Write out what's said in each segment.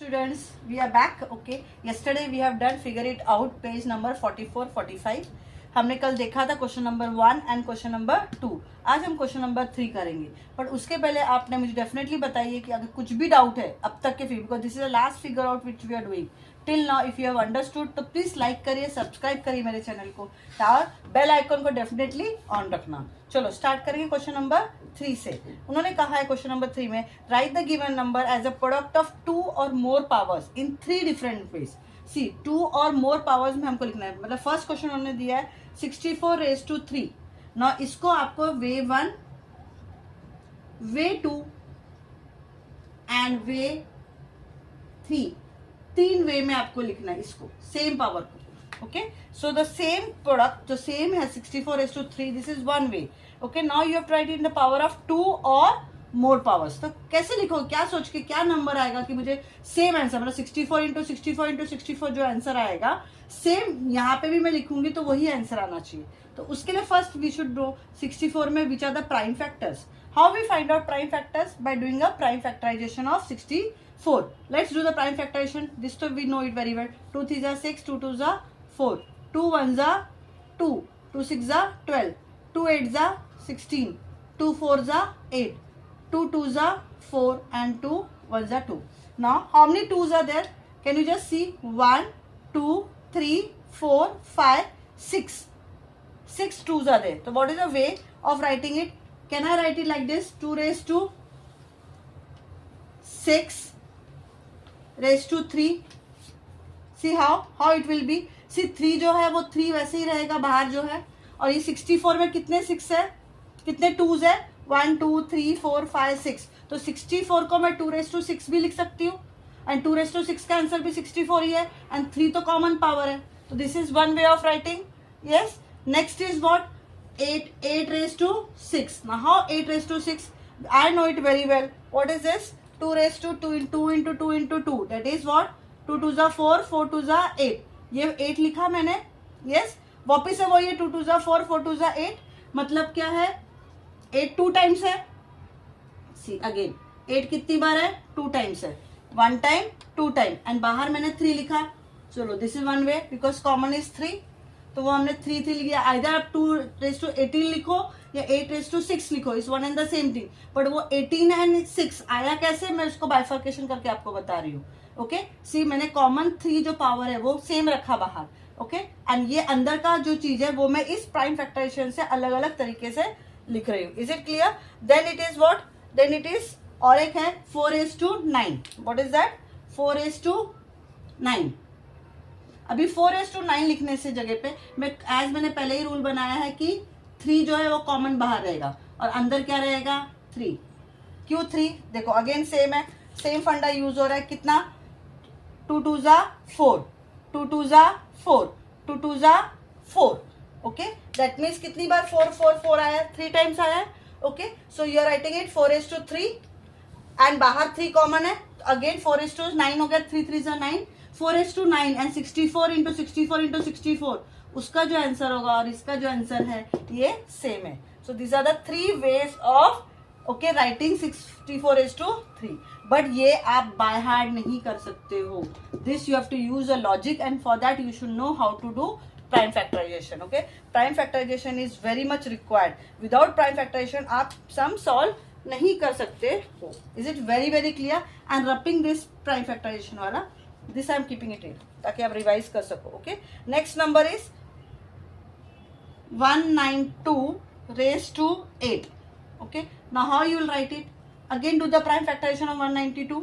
Students, we are back. Okay, yesterday we have done figure it out page number 44-45. हमने कल देखा था question number 1 and question number 2. आज हम question number 3 करेंगे, पर उसके पहले आपने मुझे डेफिनेटली बताइए कि अगर कुछ भी डाउट है अब तक के figure, because this is the last figure out which we are doing till now. If you have understood तो प्लीज लाइक करिए, सब्सक्राइब करिए मेरे चैनल को और बेल आइकन को डेफिनेटली ऑन रखना. चलो स्टार्ट करेंगे क्वेश्चन नंबर 3 से. उन्होंने कहा है क्वेश्चन नंबर 3 में write the given number as a product of 2 और more powers in 3 different ways. See 2 और मोर पावर्स में हमको लिखना है. मतलब फर्स्ट क्वेश्चन उन्होंने दिया है 64 रेज टू 3. ना इसको आपको वे 1, वे 2 एंड वे 3 तीन वे में आपको लिखना है इसको, सेम पावर को. Okay, so the same product जो सेम है 64 raise to 3, this is one way. Okay, now you have to write in the power of 2 और मोर पावर्स. तो कैसे लिखो, क्या सोच के क्या नंबर आएगा कि मुझे सेम आंसर, मतलब 64 इंटू 64 इंटू 64 जो आंसर आएगा सेम यहाँ पे भी मैं लिखूंगी तो वही आंसर आना चाहिए. तो उसके लिए फर्स्ट वी शुड नो 64 में which are the prime factors. How we find out prime factors? By doing a prime factorisation of 64. Let's do the prime factorization. This too we know it very well. 2 3s are 6, 2 2s are 4, 2 1s are 2, 2 6s are 12, 2 8s are 16, 2 4s are 8, 2 2s are 4 and 2 1s are 2. Now how many 2s are there? Can you just see? 1 2 3 4 5 6. 6 2s are there. So what is the way of writing it? Can I write it like this? 2 raised to 6 raised to 3. See how it will be. See 3 जो है वो 3 वैसे ही रहेगा बाहर जो है, और ये 64 में कितने 6 है, कितने 2s है, 1 2 3 4 5 6. तो 64 को मैं 2 raised to 6 भी लिख सकती हूँ, एंड 2 raised to 6 का आंसर भी 64 ही है, एंड 3 तो कॉमन पावर है. तो this is one way of writing. Yes, next is what? 8 raised to 6. Now how 8 raised to 6? I know it very well. What is this? 2 raised to 2 into 2 into 2. That is what? 2 2s are 4, 4 2s are 8. ये 8 लिखा मैंने. Yes, वापिस से वो ये 2 2s are 4, 4 2s are 8. मतलब क्या है? 8 2 टाइम्स है. See again, 8 कितनी बार है? 2 टाइम्स है. 1 टाइम 2 टाइम, एंड बाहर मैंने 3 लिखा. चलो this is one way because common is 3. तो वो हमने 3 3 लिखा. आइदर आप 2 raised to 18 लिखो या 8 raised to 6 लिखो, इस one and the same thing. But वो 18 एंड 6 आया कैसे, मैं उसको बाइफर्केशन करके आपको बता रही हूँ. ओके, सी मैंने कॉमन 3 जो पावर है वो सेम रखा बाहर. ओके, एंड ये अंदर का जो चीज है वो मैं इस प्राइम फैक्टराइजेशन से अलग अलग तरीके से लिख रही हूँ. Is it clear? Then it is what? Then it is, और एक है 4 raised to 9. What is that? 4 raised to 9. अभी 4 raised to 9 लिखने से जगह पे मैंने पहले ही रूल बनाया है कि 3 जो है वो कॉमन बाहर रहेगा और अंदर क्या रहेगा? 3. क्यों 3? देखो अगेन सेम है, सेम फंडा यूज हो रहा है. कितना? 2 2s are 4, 2 2s are 4, 2 2s are 4. Okay, that means कितनी बार 4 4 4 आया? 3 टाइम्स आया. Okay, so you are writing it 4 raised to 3 and बाहर 3 कॉमन है. अगेन 4 raised to 9 हो गया. 3 3s are 9. 4 raised to 9 and 64 into 64 into 64, उसका जो आंसर होगा और इसका जो आंसर है ये सेम है. So this are the 3 ways of okay writing 64 raised to 3. But ये आप बाय हार्ट नहीं कर सकते हो. This you have to use a logic, and for that you should know how to do prime factorization. Okay, prime factorization is very much required. Without prime factorization आप sum solve नहीं कर सकते हो. Is it very very clear? And wrapping this prime factorisation वाला, this I am keeping it in ताकि आप revise कर सको. Okay, next number is 192 raised to 8. Okay, now how you will write it? Again do the prime factorization of 192.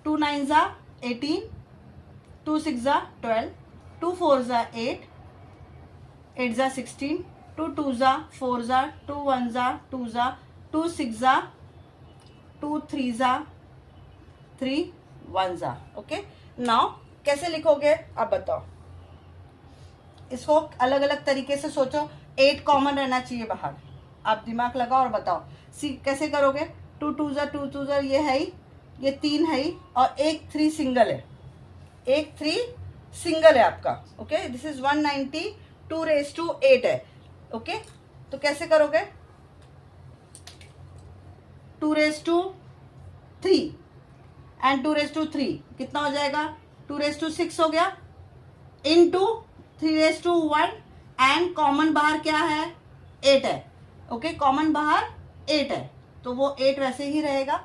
2 9s are 18, 2 6s are 12, 2 4s are 8, 8s are 16, 2 2s are 4s are, 2 1s are 2s are, 2 6s are 2 3s are 3 1s are. Okay, now कैसे लिखोगे आप बताओ. इसको अलग अलग तरीके से सोचो. 8 कॉमन रहना चाहिए बाहर. आप दिमाग लगाओ और बताओ. सी कैसे करोगे? 2 2s are 2 2s are, ये है ही, ये 3 है ही, और एक 3 सिंगल है. एक 3 सिंगल है आपका. Okay, this is 192 raised to 8 है. ओके, तो कैसे करोगे? 2 raised to 3 एंड 2^3 कितना हो जाएगा 2^6 हो गया इनटू 3^1 एंड कॉमन बाहर क्या है 8 है ओके कॉमन बाहर 8 है तो वो 8 वैसे ही रहेगा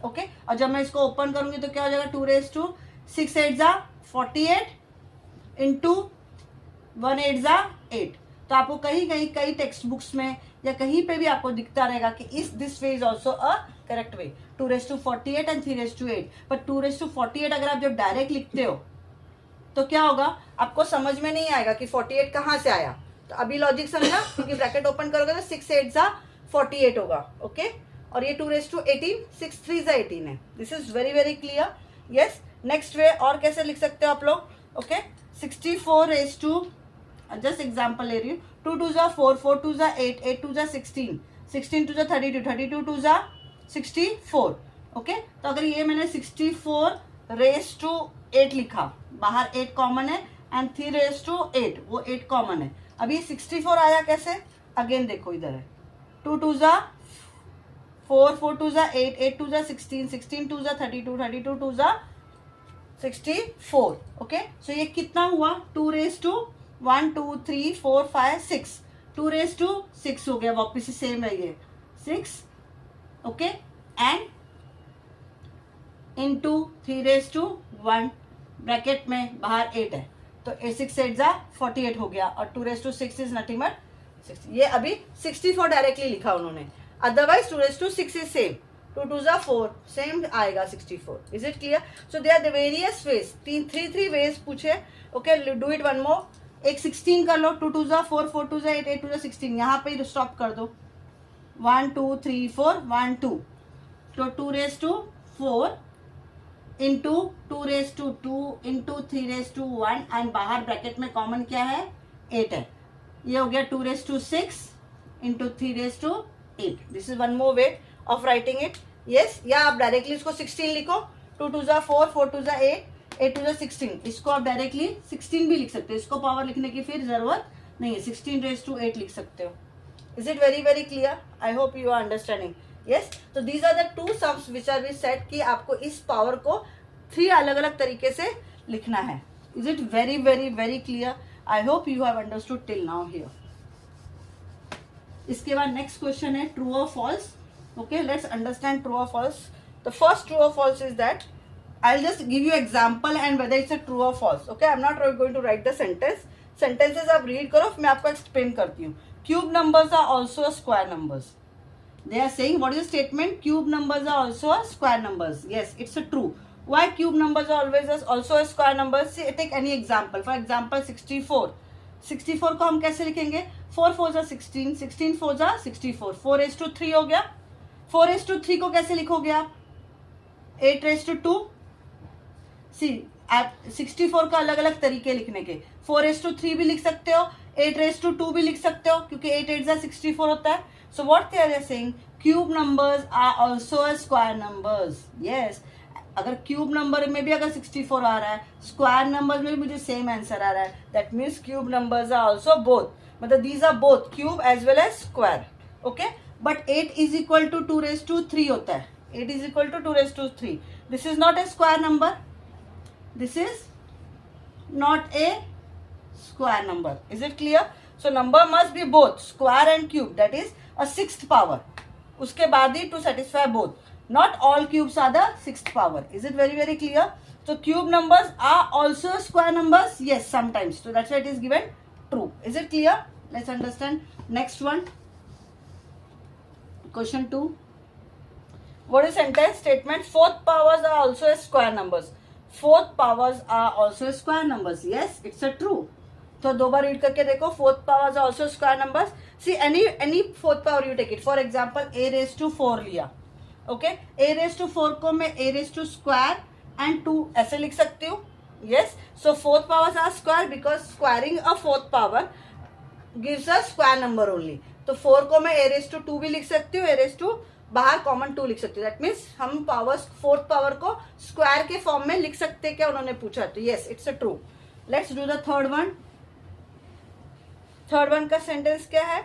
ओके और जब मैं इसको ओपन करूंगी तो क्या हो जाएगा 2^6 8 जा 48 इंटू 1 8 जा 8 तो आपको कहीं कहीं कई टेक्स्ट बुक्स में या कहीं पे भी आपको दिखता रहेगा कि इस this way is also a correct way 2^48 and 3^8 पर 2^48 अगर आप जब डायरेक्ट लिखते हो तो क्या होगा आपको समझ में नहीं आएगा कि 48 कहाँ से आया तो अभी लॉजिक समझा क्योंकि ब्रैकेट ओपन करोगे तो 6 8 जा 48 होगा ओके और ये 2^18 6 3 जा 18 है this is very very clear yes next way और कैसे लिख सकते हो आप लोग ओके 64 जस्ट एग्जाम्पल ले रही हूँ 2 2 जा 4 4 2 जा 8 8 2 जा 16 16 2 जा 32 32 2 जा 64 ओके तो अगर ये मैंने 64^8 लिखा बाहर 8 कॉमन है एंड 3^8 वो 8 कॉमन है अब ये 64 आया कैसे अगेन देखो इधर है 2 2 जा 4 4 2 जा 8 8 2 जा 16 16 2 जा 32 32 2 जा 64 ओके सो ये कितना हुआ 2^1 2 3 4 5 6 2^6 हो गया वापिस से सेम है ये 6 ओके एंड इंटू 3^1 ब्रैकेट में बाहर 8 है तो 6 8 जा 48 हो गया और 2^6 इज नथिंग बट 60 ये अभी 64 डायरेक्टली लिखा उन्होंने अदरवाइज 2^6 इज सेम 2 2 जा 4 सेम आएगा 64 is it clear so they are the various ways 3 ways पूछे okay do it one more एक 16 कर लो 2 2 जा 4 4 2 जा 8 8 2 जा 16 यहाँ पे स्टॉप कर दो 1 2 3 4 1 2 तो 2^4 इंटू 2^2 इंटू 3^1 एंड बाहर ब्रैकेट में कॉमन क्या है 8 है ये हो गया 2^6 into 3^8 this is one more way of writing it yes या आप डायरेक्टली इसको 16 लिखो 2 2 जा 4 4 2 जा 8 8 2 जा 16 इसको आप डायरेक्टली 16 भी लिख सकते हो इसको पावर लिखने की फिर जरूरत नहीं है 16^8 लिख सकते हो is it very very clear I hope you are understanding yes तो these are the 2 sums which are be set कि आपको इस पावर को 3 अलग अलग तरीके से लिखना है is it very very very clear I hope you have understood till now here इसके बाद नेक्स्ट क्वेश्चन है true or false okay let's understand true or false the first true or false is that I will just give you example and whether it's a true or false okay I am not going to write the sentences आप read करो मैं आपको explain करती हूँ cube numbers are also square numbers they are saying what is the statement cube numbers are also a square numbers yes it's a true why cube numbers are always also a square numbers see take any example for example 64 को हम कैसे लिखेंगे 4 4 जा 16 16 4 जा 64 4^3 हो गया 4^3 को कैसे लिखोगे आप 8^2 सी आप 64 का अलग अलग तरीके लिखने के 4^3 भी लिख सकते हो 8^2 भी लिख सकते हो क्योंकि 8 8 जा 64 होता है so what they are saying cube numbers are also a square numbers yes अगर क्यूब नंबर में भी अगर 64 आ रहा है स्क्वायर नंबर में भी मुझे सेम आंसर आ रहा है that means cube numbers are also both मतलब these are both cube as well as square okay but 8 is equal to 2^3 होता है 8 is equal to 2^3 this is not a square number this is not a square number is it clear so number must be both square and cube that is a 6th power uske baad hi to satisfy both not all cubes are the 6th power is it very very clear so cube numbers are also square numbers yes sometimes so that's why it is given true is it clear let's understand next one question 2 what is sentence statement 4th powers are also a square numbers 4th powers are also square numbers yes it's a true तो 2 बार read करके देखो 4th powers are also square numbers see any 4th power you take it for example a^4 लिया okay a^4 को मैं a² and 2 ऐसे लिख सकती हूँ yes so 4th powers are square because squaring a 4th power gives a square number only तो 4 को मैं a^2 भी लिख सकती हूँ a² बाहर कॉमन 2 लिख सकते हो दैट मीन्स हम पावर्स 4th पावर को स्क्वायर के फॉर्म में लिख सकते हैं क्या उन्होंने पूछा तो yes it's a true let's do the third one का सेंटेंस क्या है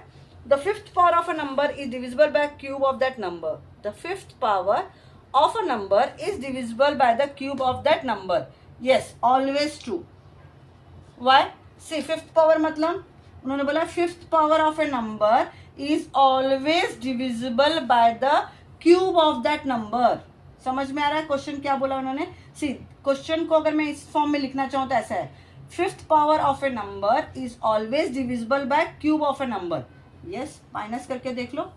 the 5th power of a number is divisible by cube of that number the 5th power of a number is divisible by the cube of that number. Yes, always true. Why? See, fifth power मतलब उन्होंने बोला fifth power of a number is always divisible by the cube of that number. समझ में आ रहा है question क्या बोला उन्होंने? सी, क्वेश्चन को अगर मैं इस फॉर्म में लिखना चाहूँ तो ऐसा है, fifth power of A number is always divisible by cube of A number. Yes, minus करके देख लो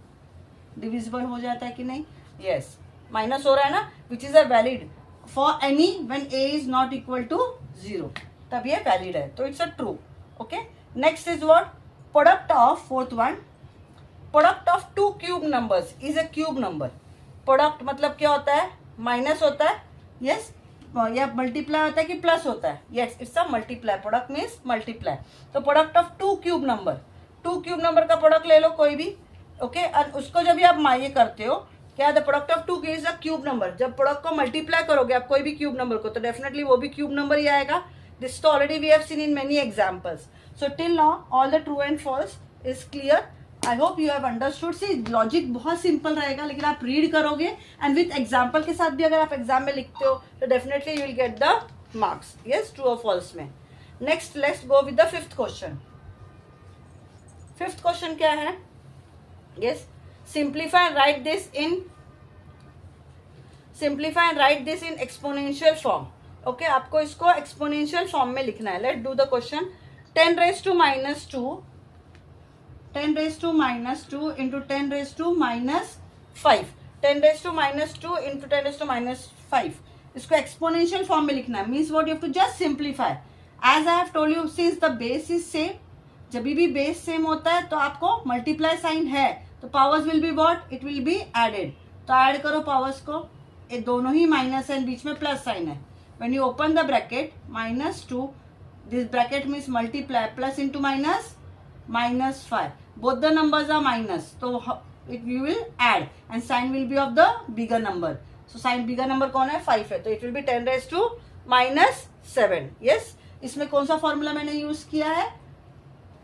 डिविजिबल हो जाता है कि नहीं. यस, माइनस हो रहा है ना, which is a valid for any when A is not equal to 0, तब ये वैलिड है, तो it's a true. Okay, next is what? Product of, fourth one, product of two cube numbers is a cube number. Product मतलब क्या होता है? Minus होता है. यस, या मल्टीप्लाई होता है कि प्लस होता है? Yes, it's a multiply. Product means multiply. तो product of two cube number, two cube number का प्रोडक्ट ले लो कोई भी. ओके, और उसको जब भी आप ये करते हो, क्या the product of two is a cube number. जब प्रोडक्ट को मल्टीप्लाई करोगे आप कोई भी क्यूब नंबर को, तो डेफिनेटली वो भी क्यूब नंबर ही आएगा. दिस तो already we have seen in many examples. So till now all the true and false is clear. I hope you have understood. See, logic बहुत सिंपल रहेगा, लेकिन आप रीड करोगे एंड विथ एग्जाम्पल के साथ भी अगर आप एग्जाम में लिखते हो तो definitely you will get the marks. Yes, true or false में. Next let's go with the fifth question. Fifth question क्या है? Yes, simplify and right this in exponential form. Okay, आपको इसको एक्सपोनेंशियल फॉर्म में लिखना है. Let's do the question. 10 raised to minus 2 into 10 raised to minus 5. 10 raised to minus 2 into 10 raised to minus 5. इसको exponential form में लिखना है. Means what, you have to just simplify. As I have told you, since the base is same, जब भी base same होता है तो आपको मल्टीप्लाई साइन है तो powers will be what, it will be added. तो ऐड करो पावर्स को. ये दोनों ही माइनस है, बीच में प्लस साइन है. When you open the bracket, -2, this bracket means multiply, plus into minus, -5. Both the numbers are minus, so you will add and sign will be of the bigger number. So sign bigger number कौन है? 5 है, तो it will be 10 raised to -7. Yes, इसमें कौन सा formula मैंने use किया है?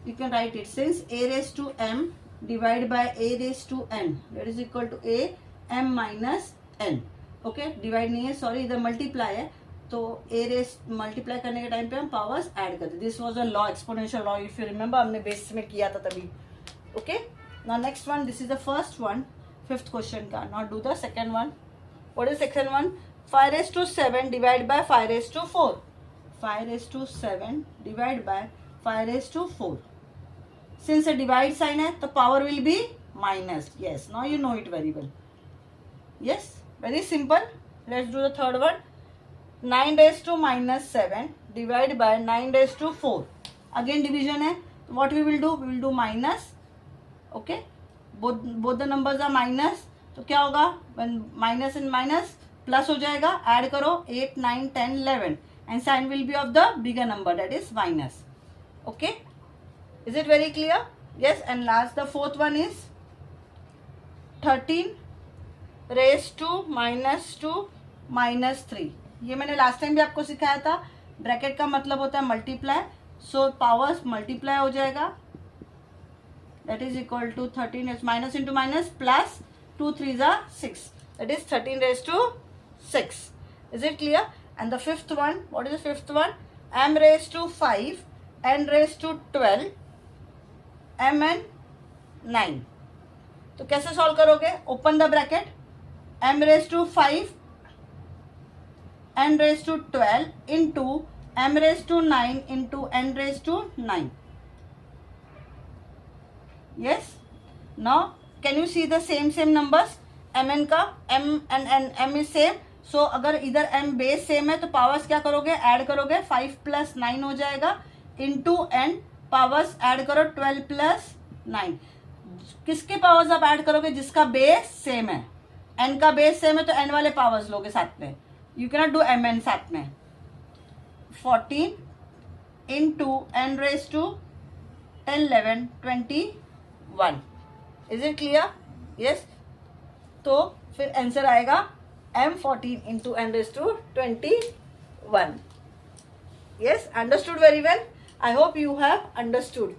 You can write it since a raised to m divided by a raised to n, that is equal to a m minus n. Okay, divide नहीं है, sorry, इधर multiply है, तो ए रेस मल्टीप्लाई करने के टाइम पे हम पावर्स ऐड करते. This was a law, exponential law, if you remember, हमने बेस में किया था तभी. Okay, now next one, this is the first one, fifth question का. Now do the second one. What is second one? 5 raised to 7 divide by 5 raised to 4. 5 raised to 7 divide by 5 raised to 4. Since a divide sign है तो power will be minus. Yes, now you know it very well. Yes, very simple. Let's do the third one. 9 raised to -7 divided by 9 raised to 4. Again division है, what we will do? We will do minus. Okay, both the numbers are minus, तो क्या होगा? when minus and minus plus हो जाएगा. Add करो 8, 9, 10, 11 and sign will be of the bigger number, that is minus. Okay, is it very clear? Yes, and last the fourth one is 13 raised to -3. ये मैंने last time भी आपको सिखाया था. Bracket का मतलब होता है मल्टीप्लाई, सो पावर्स मल्टीप्लाई हो जाएगा. That is equal to 13 is minus into minus plus 2 3 6, that is 13 raised to 6. Is it clear? And the fifth one, what is the fifth one? m raised to 5, n raised to 12, mn 9. तो कैसे solve करोगे? Open the bracket. m raised to 5 n raised to 12 into m raised to 9 into n raised to 9. Yes, now can you see the same numbers? mn का m and m is same, so अगर इधर m base same है तो powers क्या करोगे? Add करोगे. 5 + 9 हो जाएगा into n, पावर्स ऐड करो 12 + 9. किसके पावर्स आप ऐड करोगे? जिसका बेस सेम है. n का बेस सेम है तो n वाले पावर्स लोगे साथ में. You cannot do mn साथ में. 14 into n raised to 10, 11, 21. Is it clear? Yes. तो फिर आंसर आएगा m14 into n raised to 21. Yes, understood very well. I hope you have understood.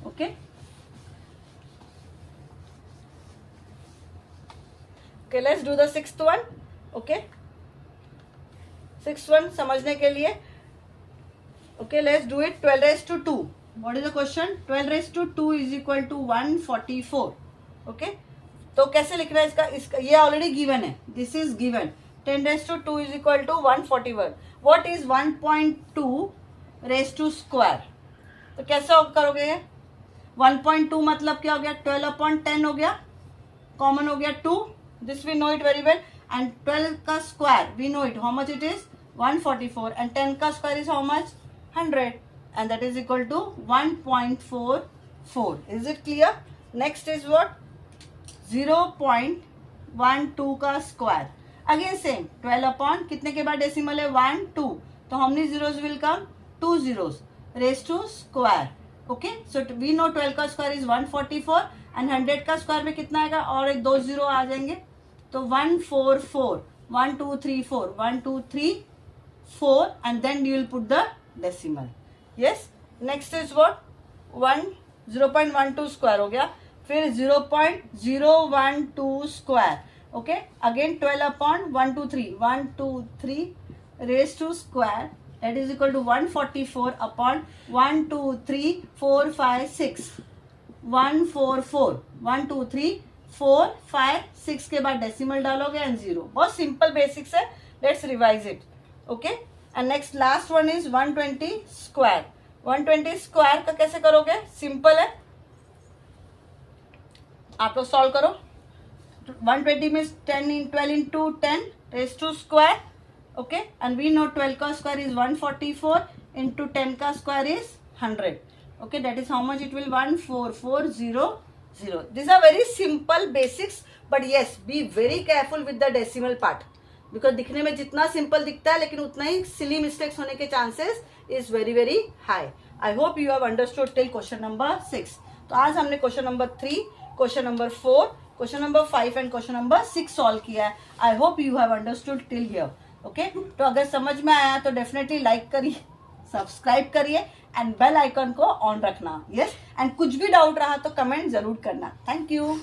Okay. Okay, let's do the sixth one. Okay, sixth one समझने के लिए, okay let's do it. 12 raised to 2. What is the question? 12 raised to 2 is equal to 144. Okay, तो कैसे लिखना है इसका ये already given है, this is given. 10 raised to 2 is equal to 141. What is 1.2 raised to square? तो कैसे करोगे ये? 1.2 मतलब क्या हो गया? 12/10 हो गया, कॉमन हो गया 2. This we know it very well. And 12 का square we know it, how much it is? 144. एंड 10 का square is how much? 100. And that is equal to 1.44. Is it clear? Next is what? 0.12 का square. Again same, 12 upon कितने के बाद decimal है? 1 2. तो how many zeros will come? 2 zeros raise to square. Okay, so we know 12 का square is 144 and 100 का square में कितना आएगा? और एक 2 जीरो आ जाएंगे, तो 144. 1 2 3 4, 1 2 3 4 and then you will put the decimal. Yes, next is what? 0.12 square हो गया. फिर 0.012 square. Okay, again 12 upon 1 2 3, 1 2 3 raise to square, that is equal to 144 upon 1 2 3 4 5 6. 144, 1 2 3 4 5 6 के बाद डेसिमल डालोगे एंड 0. बहुत सिंपल बेसिक्स है. Let's revise it. Okay, and next last one is 120 square. 120 square का कैसे करोगे? सिंपल है, आप लोग सॉल्व करो. 120 means 12 into 10 raised to square. Okay, and we know 12 का square is 144 into 10 का square is 100. Okay, that is how much it will? 14400. These are very simple basics, but yes, be very careful with the decimal part because दिखने में जितना simple दिखता है लेकिन उतना ही silly mistakes होने के chances is very very high. I hope you have understood till question number 6. तो आज हमने question number 3, question number 4, question number 5 and question number 6 solve किया है. I hope you have understood till here. Okay, तो अगर समझ में आया तो डेफिनेटली लाइक करिए, सब्सक्राइब करिए एंड बेल आइकन को ऑन रखना. यस, एंड कुछ भी डाउट रहा तो कमेंट जरूर करना. Thank you.